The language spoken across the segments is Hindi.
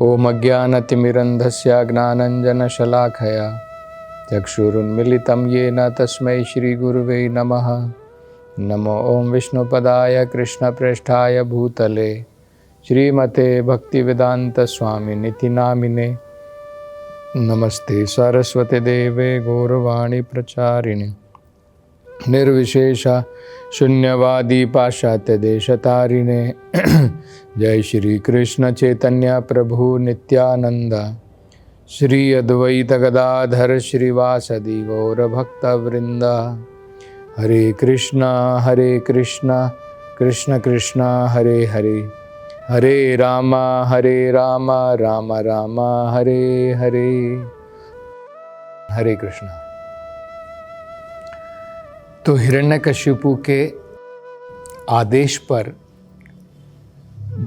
ओम अज्ञानतिमिरन्धस्य ज्ञानाञ्जनशलाखया चक्षुरुन्मीलितं येन तस्मै श्रीगुरुवे नमः। नमो ओम विष्णुपदाय कृष्णप्रेष्ठाय भूतले श्रीमते भक्तिवेदांत स्वामिनिति नामिने। नमस्ते सरस्वती देवे गौरवाणी प्रचारिणे निर्विशेष शून्यवादी पाश्चात्य देशतारिणे। जय श्री कृष्ण चैतन्य प्रभु नित्यानंद श्री अद्वैत गदाधर श्रीवासदि गौर भक्त वृंद। हरे कृष्णा कृष्ण कृष्ण हरे हरे, हरे राम राम राम हरे हरे। हरे कृष्ण। तो हिरण्यकशिपु के आदेश पर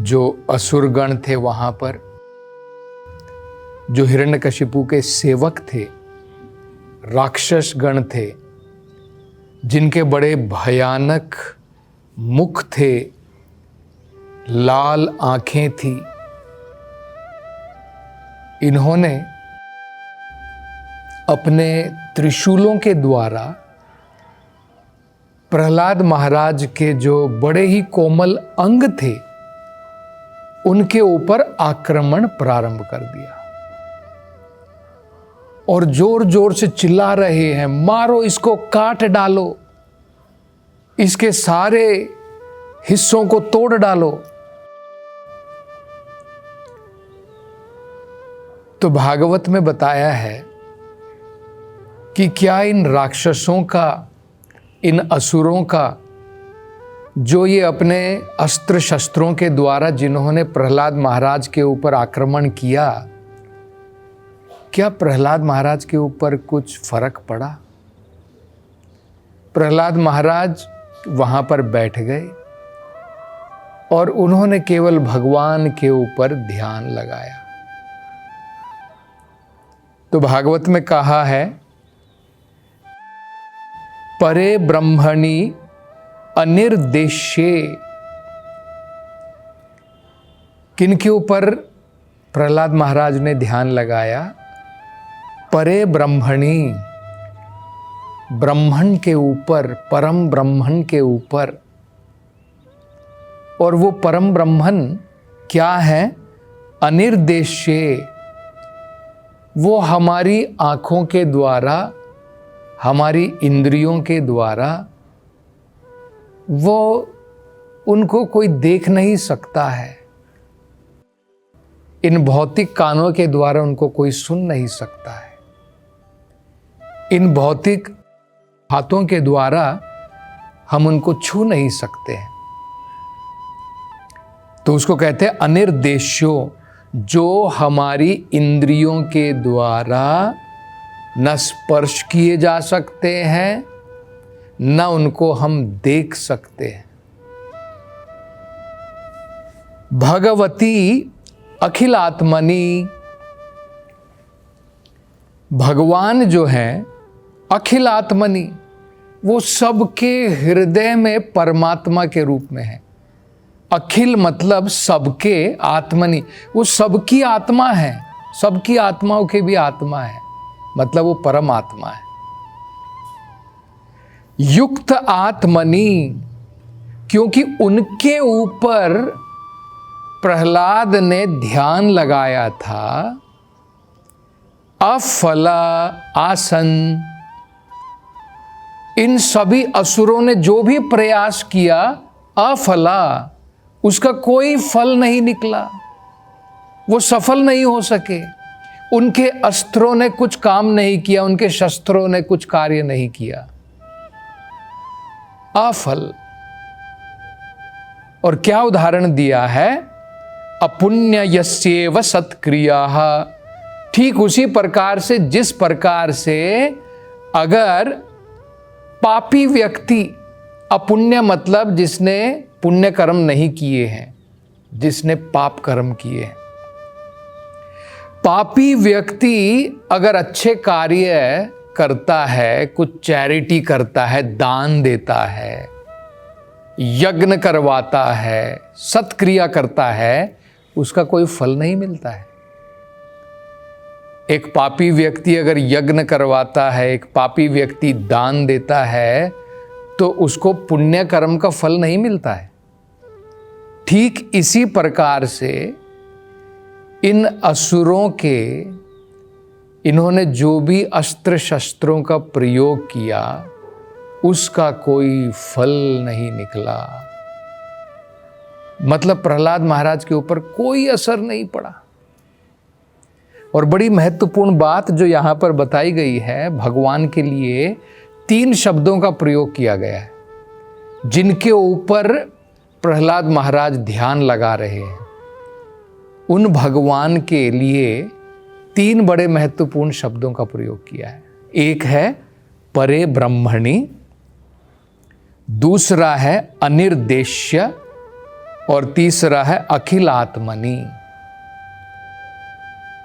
जो असुरगण थे, वहां पर जो हिरण्यकशिपु के सेवक थे, राक्षस गण थे, जिनके बड़े भयानक मुख थे, लाल आंखें थी, इन्होंने अपने त्रिशूलों के द्वारा प्रहलाद महाराज के जो बड़े ही कोमल अंग थे, उनके ऊपर आक्रमण प्रारंभ कर दिया और जोर जोर से चिल्ला रहे हैं, मारो इसको, काट डालो, इसके सारे हिस्सों को तोड़ डालो। तो भागवत में बताया है कि क्या इन राक्षसों का, इन असुरों का, जो ये अपने अस्त्र शस्त्रों के द्वारा जिन्होंने प्रहलाद महाराज के ऊपर आक्रमण किया, क्या प्रहलाद महाराज के ऊपर कुछ फर्क पड़ा? प्रहलाद महाराज वहां पर बैठ गए और उन्होंने केवल भगवान के ऊपर ध्यान लगाया। तो भागवत में कहा है, परे ब्रह्मणि अनिर्देश्ये। किनके ऊपर प्रहलाद महाराज ने ध्यान लगाया? परे ब्रह्मणि, ब्रह्मण के ऊपर, परम ब्रह्मण के ऊपर। और वो परम ब्रह्मण क्या है? अनिर्देश्ये। वो हमारी आँखों के द्वारा, हमारी इंद्रियों के द्वारा, वो उनको कोई देख नहीं सकता है। इन भौतिक कानों के द्वारा उनको कोई सुन नहीं सकता है। इन भौतिक हाथों के द्वारा हम उनको छू नहीं सकते हैं। तो उसको कहते हैं अनिर्देश्यो, जो हमारी इंद्रियों के द्वारा न स्पर्श किए जा सकते हैं, न उनको हम देख सकते हैं। भगवती अखिलात्मनि, भगवान जो है अखिलात्मनि, वो सबके हृदय में परमात्मा के रूप में है। अखिल मतलब सबके, आत्मनि वो सबकी आत्मा है, सबकी आत्माओं के भी आत्मा है, मतलब वो परमात्मा है। युक्त आत्मनि, क्योंकि उनके ऊपर प्रहलाद ने ध्यान लगाया था। अफला आसन, इन सभी असुरों ने जो भी प्रयास किया, अफला, उसका कोई फल नहीं निकला, वो सफल नहीं हो सके। उनके अस्त्रों ने कुछ काम नहीं किया, उनके शस्त्रों ने कुछ कार्य नहीं किया। अफल। और क्या उदाहरण दिया है? अपुण्ययस्येव सत्क्रियाः। ठीक उसी प्रकार से, जिस प्रकार से अगर पापी व्यक्ति, अपुण्य मतलब जिसने पुण्य कर्म नहीं किए हैं, जिसने पाप कर्म किए हैं, पापी व्यक्ति अगर अच्छे कार्य करता है, कुछ चैरिटी करता है, दान देता है, यज्ञ करवाता है, सत्क्रिया करता है, उसका कोई फल नहीं मिलता है। एक पापी व्यक्ति अगर यज्ञ करवाता है, एक पापी व्यक्ति दान देता है, तो उसको पुण्य कर्म का फल नहीं मिलता है। ठीक इसी प्रकार से इन असुरों के, इन्होंने जो भी अस्त्र शस्त्रों का प्रयोग किया उसका कोई फल नहीं निकला। मतलब प्रहलाद महाराज के ऊपर कोई असर नहीं पड़ा। और बड़ी महत्वपूर्ण बात जो यहां पर बताई गई है, भगवान के लिए 3 शब्दों का प्रयोग किया गया है जिनके ऊपर प्रहलाद महाराज ध्यान लगा रहे हैं। उन भगवान के लिए 3 बड़े महत्वपूर्ण शब्दों का प्रयोग किया है। एक है परे ब्रह्मणि, दूसरा है अनिर्देश्य और तीसरा है अखिलात्मनि।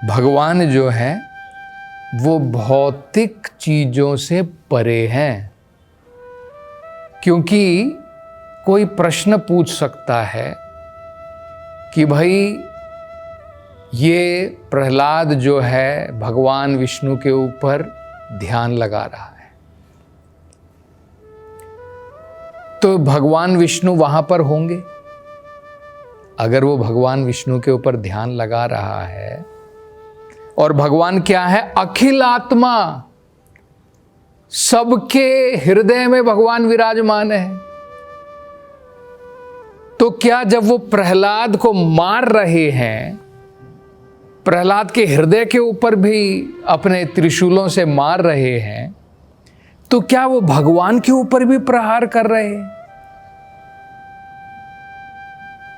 भगवान जो है वो भौतिक चीजों से परे हैं। क्योंकि कोई प्रश्न पूछ सकता है कि भाई ये प्रहलाद जो है भगवान विष्णु के ऊपर ध्यान लगा रहा है, तो भगवान विष्णु वहां पर होंगे? अगर वो भगवान विष्णु के ऊपर ध्यान लगा रहा है, और भगवान क्या है? अखिल आत्मा, सबके हृदय में भगवान विराजमान है। तो क्या जब वो प्रहलाद को मार रहे हैं, प्रहलाद के हृदय के ऊपर भी अपने त्रिशूलों से मार रहे हैं, तो क्या वो भगवान के ऊपर भी प्रहार कर रहे हैं?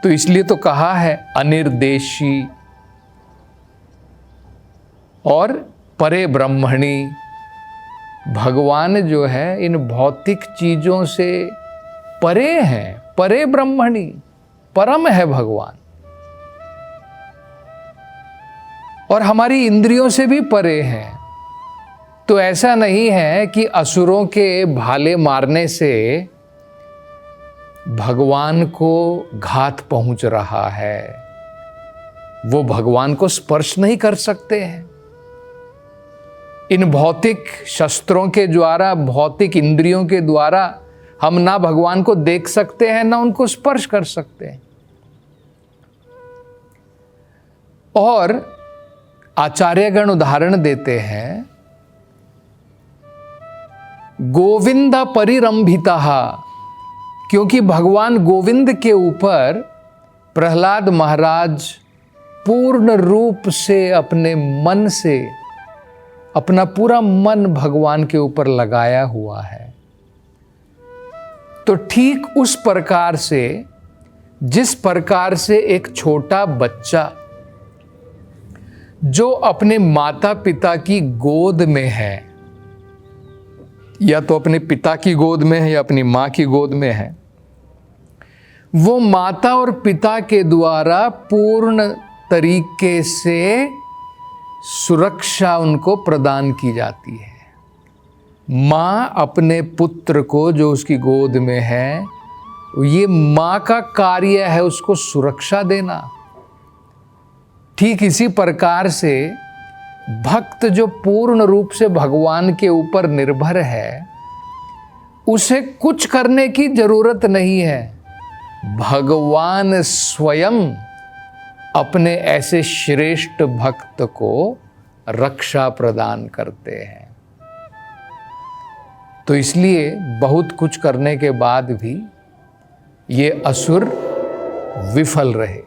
तो इसलिए तो कहा है अनिर्देशी और परे ब्रह्मणि। भगवान जो है इन भौतिक चीजों से परे हैं, परे ब्रह्मणि, परम है भगवान। और हमारी इंद्रियों से भी परे हैं। तो ऐसा नहीं है कि असुरों के भाले मारने से भगवान को घात पहुंच रहा है। वो भगवान को स्पर्श नहीं कर सकते हैं। इन भौतिक शस्त्रों के द्वारा, भौतिक इंद्रियों के द्वारा हम ना भगवान को देख सकते हैं, ना उनको स्पर्श कर सकते हैं। और आचार्यगण उदाहरण देते हैं, गोविंद परिरंभिता, क्योंकि भगवान गोविंद के ऊपर प्रहलाद महाराज पूर्ण रूप से अपने मन से, अपना पूरा मन भगवान के ऊपर लगाया हुआ है। तो ठीक उस प्रकार से, जिस प्रकार से एक छोटा बच्चा जो अपने माता पिता की गोद में है, या तो अपने पिता की गोद में है या अपनी मां की गोद में है, वो माता और पिता के द्वारा पूर्ण तरीके से सुरक्षा उनको प्रदान की जाती है। मां अपने पुत्र को जो उसकी गोद में है, ये मां का कार्य है उसको सुरक्षा देना। ठीक इसी प्रकार से भक्त जो पूर्ण रूप से भगवान के ऊपर निर्भर है, उसे कुछ करने की जरूरत नहीं है। भगवान स्वयं अपने ऐसे श्रेष्ठ भक्त को रक्षा प्रदान करते हैं। तो इसलिए बहुत कुछ करने के बाद भी ये असुर विफल रहे।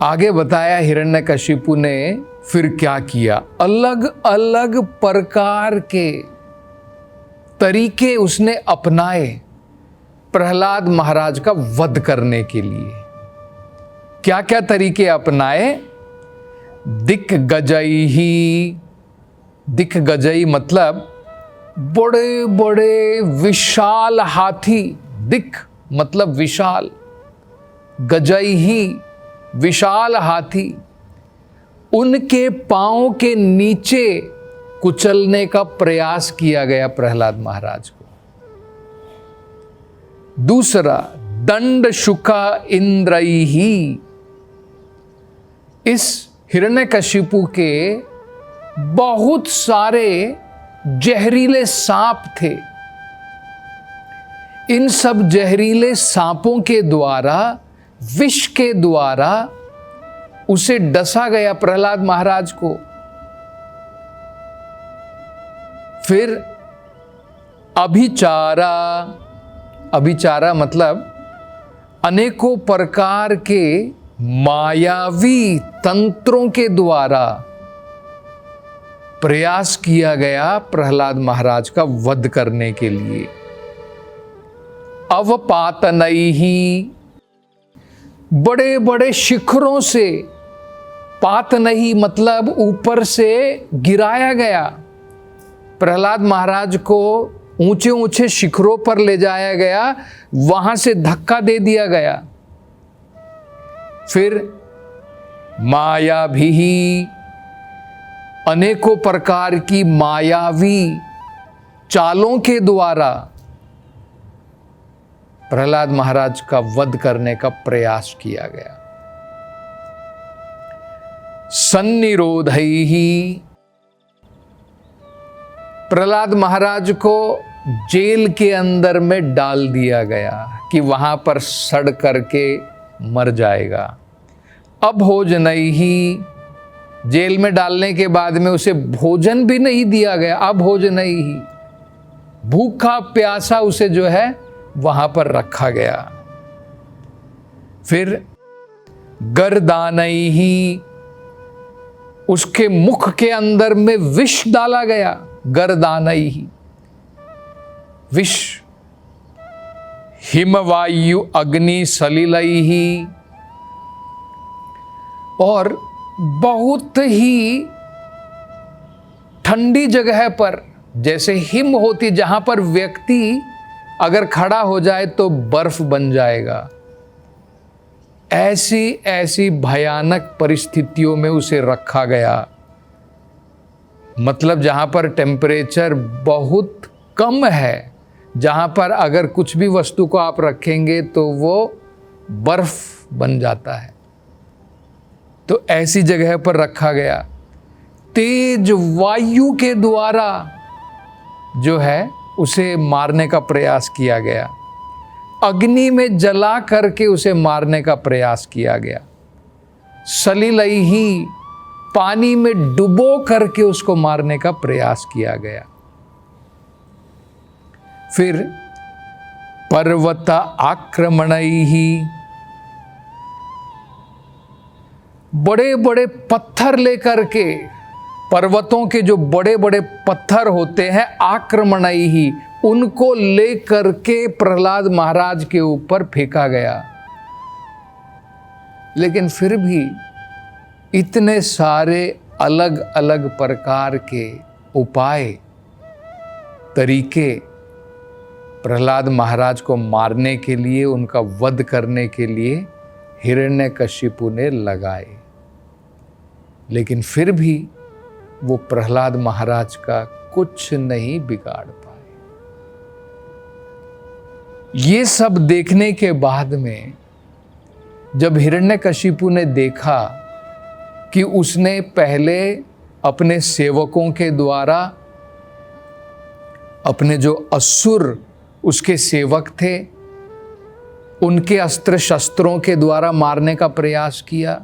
आगे बताया हिरण्यकशिपु ने फिर क्या किया। अलग अलग प्रकार के तरीके उसने अपनाए प्रहलाद महाराज का वध करने के लिए। क्या क्या तरीके अपनाए? दिग्गजई, दिग्गजई मतलब बड़े बड़े विशाल हाथी। दिक मतलब विशाल, गजई ही विशाल हाथी, उनके पांव के नीचे कुचलने का प्रयास किया गया प्रहलाद महाराज को। दूसरा, दंड शुका इंद्रई ही, इस हिरण्यकशिपु के बहुत सारे जहरीले सांप थे। इन सब जहरीले सांपों के द्वारा, विष के द्वारा उसे डसा गया प्रहलाद महाराज को। फिर अभिचारा, अभिचारा मतलब अनेकों प्रकार के मायावी तंत्रों के द्वारा प्रयास किया गया प्रहलाद महाराज का वध करने के लिए। अवपातनैहि, बड़े बड़े शिखरों से, पातनैहि मतलब ऊपर से गिराया गया। प्रहलाद महाराज को ऊंचे ऊंचे शिखरों पर ले जाया गया, वहां से धक्का दे दिया गया। फिर माया भी, अनेकों प्रकार की मायावी चालों के द्वारा प्रहलाद महाराज का वध करने का प्रयास किया गया। सन्निरोधैहि, प्रहलाद महाराज को जेल के अंदर में डाल दिया गया कि वहां पर सड़ करके मर जाएगा। अभोजनैहि, जेल में डालने के बाद में उसे भोजन भी नहीं दिया गया। अभोजनैहि, भूखा प्यासा उसे जो है वहां पर रखा गया। फिर गर्दानैहि, उसके मुख के अंदर में विष डाला गया। गर्दानैहि विष। हिमवायु अग्नि सलिलैहि, और बहुत ही ठंडी जगह पर, जैसे हिम होती, जहां पर व्यक्ति अगर खड़ा हो जाए तो बर्फ बन जाएगा, ऐसी ऐसी भयानक परिस्थितियों में उसे रखा गया। मतलब जहां पर टेम्परेचर बहुत कम है, जहां पर अगर कुछ भी वस्तु को आप रखेंगे तो वो बर्फ बन जाता है, तो ऐसी जगह पर रखा गया। तेज वायु के द्वारा जो है उसे मारने का प्रयास किया गया। अग्नि में जला करके उसे मारने का प्रयास किया गया। सलिलैहि, पानी में डुबो करके उसको मारने का प्रयास किया गया। फिर पर्वत आक्रमणैहि, बड़े बड़े पत्थर लेकर के, पर्वतों के जो बड़े बड़े पत्थर होते हैं, आक्रमणैहि, उनको लेकर के प्रहलाद महाराज के ऊपर फेंका गया। लेकिन फिर भी इतने सारे अलग अलग प्रकार के उपाय, तरीके प्रहलाद महाराज को मारने के लिए, उनका वध करने के लिए हिरण्यकशिपु ने लगाए, लेकिन फिर भी वो प्रहलाद महाराज का कुछ नहीं बिगाड़ पाए। ये सब देखने के बाद में जब हिरण्यकशिपु ने देखा कि उसने पहले अपने सेवकों के द्वारा, अपने जो असुर उसके सेवक थे, उनके अस्त्र शस्त्रों के द्वारा मारने का प्रयास किया,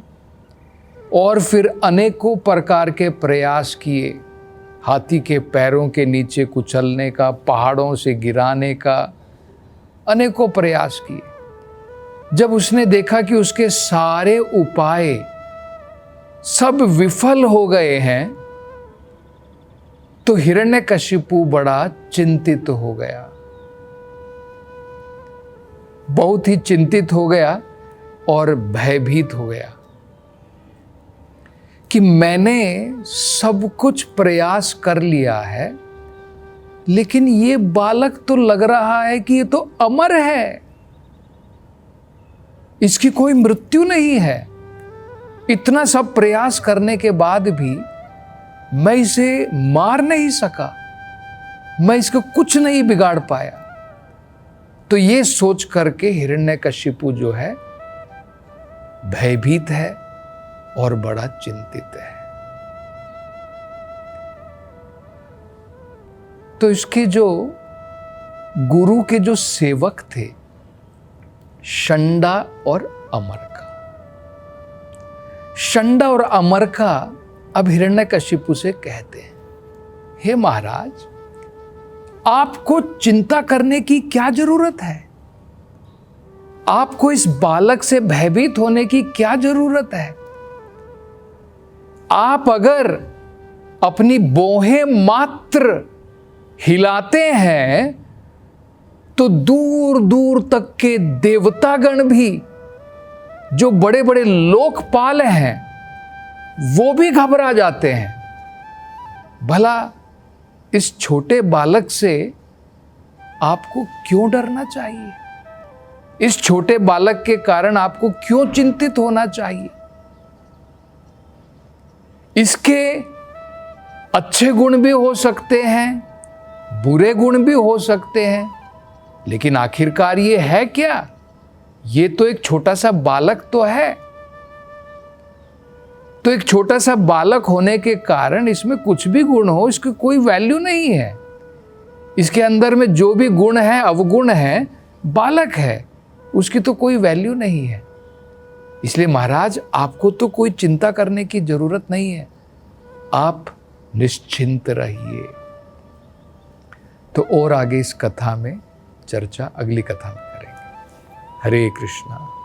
और फिर अनेकों प्रकार के प्रयास किए, हाथी के पैरों के नीचे कुचलने का, पहाड़ों से गिराने का, अनेकों प्रयास किए। जब उसने देखा कि उसके सारे उपाय सब विफल हो गए हैं, तो हिरण्यकशिपु बड़ा चिंतित हो गया, बहुत ही चिंतित हो गया और भयभीत हो गया कि मैंने सब कुछ प्रयास कर लिया है, लेकिन ये बालक तो लग रहा है कि ये तो अमर है, इसकी कोई मृत्यु नहीं है। इतना सब प्रयास करने के बाद भी मैं इसे मार नहीं सका, मैं इसको कुछ नहीं बिगाड़ पाया। तो ये सोच करके हिरण्यकशिपु जो है भयभीत है, और बड़ा चिंतित है। तो इसके जो गुरु के जो सेवक थे, षंडा और अमरका, षंडा और अमरका अब हिरण्यकशिपु से कहते हैं, हे महाराज, आपको चिंता करने की क्या जरूरत है? आपको इस बालक से भयभीत होने की क्या जरूरत है? आप अगर अपनी भौहें मात्र हिलाते हैं तो दूर दूर तक के देवतागण भी, जो बड़े बड़े लोकपाल हैं, वो भी घबरा जाते हैं। भला इस छोटे बालक से आपको क्यों डरना चाहिए? इस छोटे बालक के कारण आपको क्यों चिंतित होना चाहिए? इसके अच्छे गुण भी हो सकते हैं, बुरे गुण भी हो सकते हैं, लेकिन आखिरकार ये है क्या? ये तो एक छोटा सा बालक तो है। तो एक छोटा सा बालक होने के कारण इसमें कुछ भी गुण हो, इसकी कोई वैल्यू नहीं है। इसके अंदर में जो भी गुण है, अवगुण है, बालक है, उसकी तो कोई वैल्यू नहीं है। इसलिए महाराज, आपको तो कोई चिंता करने की जरूरत नहीं है, आप निश्चिंत रहिए। तो और आगे इस कथा में चर्चा अगली कथा में करेंगे। हरे कृष्णा।